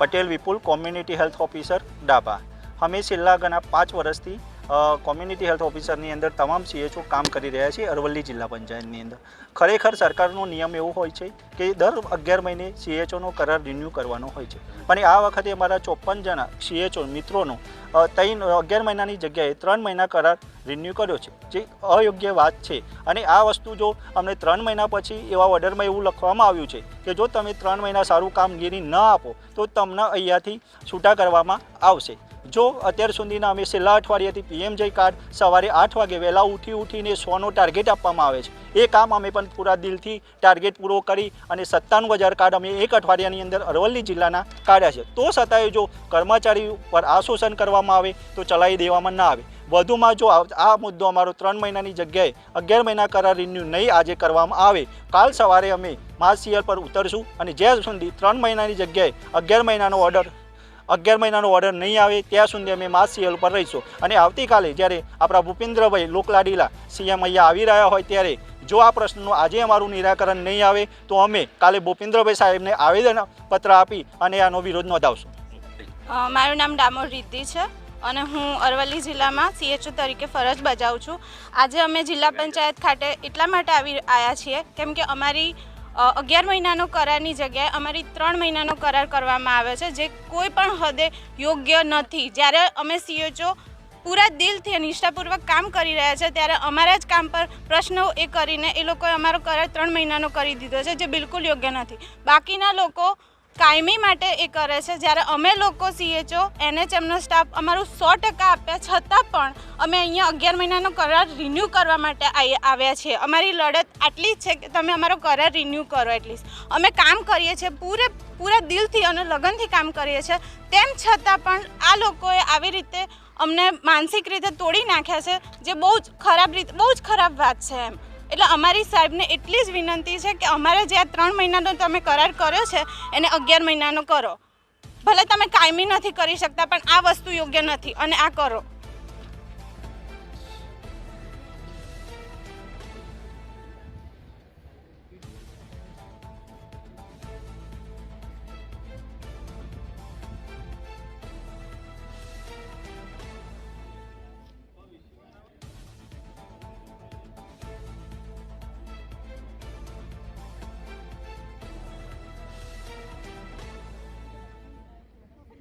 પટેલ વિપુલ, community health officer ડાભા। અમે છેલ્લા ઘણા 5 વર્ષથી કોમ્યુનિટી હેલ્થ ઓફિસરની અંદર તમામ CHO કામ કરી રહ્યા છીએ અરવલ્લી જિલ્લા પંચાયતની અંદર। ખરેખર સરકારનો નિયમ એવો હોય છે કે દર 11 મહિને CHOનો કરાર રિન્યૂ કરવાનો હોય છે, પણ આ વખતે અમારા 54 જણા CHO મિત્રોનો 11 મહિનાની જગ્યાએ 3 મહિના કરાર રિન્યૂ કર્યો છે, જે અયોગ્ય વાત છે। અને આ વસ્તુ જો અમને 3 મહિના પછી એવા ઓર્ડરમાં એવું લખવામાં આવ્યું છે કે જો તમે 3 મહિના સારું કામગીરી ન આપો તો તમને અહીંયાથી છૂટા કરવામાં આવશે। જો અત્યાર સુધીના અમે છેલ્લા અઠવાડિયાથી PMJ કાર્ડ સવારે 8 વાગે વહેલા ઉઠીને 100નો ટાર્ગેટ આપવામાં આવે છે, એ કામ અમે પણ પૂરા દિલથી ટાર્ગેટ પૂરો કરી અને 97,000 કાર્ડ અમે એક અઠવાડિયાની અંદર અરવલ્લી જિલ્લાના કાઢ્યા છે। તો છતાંય જો કર્મચારી પર આ શોષણ કરવામાં આવે તો ચલાવી દેવામાં ના આવે। વધુમાં જો આ મુદ્દો અમારો 3 મહિનાની જગ્યાએ 11 મહિના કરાર રિન્યૂ નહીં આજે કરવામાં આવે, કાલ સવારે અમે માસ CL પર ઉતરશું અને જ્યાં સુધી 3 મહિનાની જગ્યાએ 11 મહિનાનો ઓર્ડર નહીં આવે ત્યાં સુધી અમે માસ CL પર રહીશું। અને આવતીકાલે જ્યારે આપણા ભૂપેન્દ્રભાઈ લોકલાડીલા CM અહીંયા આવી રહ્યા હોય ત્યારે જો આ પ્રશ્નનું આજે અમારું નિરાકરણ નહીં આવે તો અમે કાલે ભૂપેન્દ્રભાઈ સાહેબને આવેદનપત્ર આપી અને આનો વિરોધ નોંધાવશું। મારું નામ ડામોર રિદ્ધિ છે અને હું અરવલ્લી જિલ્લામાં CHO તરીકે ફરજ બજાવું છું। આજે અમે જિલ્લા પંચાયત ખાતે એટલા માટે આવ્યા છીએ કેમ કે અમારી 11 મહિનાનો કરારની જગ્યાએ અમારી 3 મહિનાનો કરાર કરવામાં આવે છે, જે કોઈ પણ હદે યોગ્ય નથી। જ્યારે અમે CHO પૂરા દિલથી નિષ્ઠાપૂર્વક કામ કરી રહ્યા છે ત્યારે અમારા જ કામ પર પ્રશ્નો એ કરીને એ લોકોએ અમારો કરાર 3 મહિનાનો કરી દીધો છે, જે બિલકુલ યોગ્ય નથી। બાકીના લોકો કાયમી માટે એ કરે છે, જ્યારે અમે લોકો CHO NHMનો સ્ટાફ અમારું 100% આપ્યા છતાં પણ અમે અહીંયા 11 મહિનાનો કરાર રિન્યૂ કરવા માટે આવ્યા છીએ। અમારી લડત આટલી જ છે કે તમે અમારો કરાર રિન્યૂ કરો। એટલીસ્ટ અમે કામ કરીએ છીએ પૂરા દિલથી અને લગનથી કામ કરીએ છીએ, તેમ છતાં પણ આ લોકોએ આવી રીતે અમને માનસિક રીતે તોડી નાખ્યા છે, જે બહુ જ ખરાબ વાત છે એમ। એટલે અમારી સાહેબને એટલી જ વિનંતી છે કે અમારે જે આ 3 મહિનાનો તમે કરાર કર્યો છે એને 11 મહિનાનો કરો। ભલે તમે કાયમી નથી કરી શકતા પણ આ વસ્તુ યોગ્ય નથી અને આ કરો।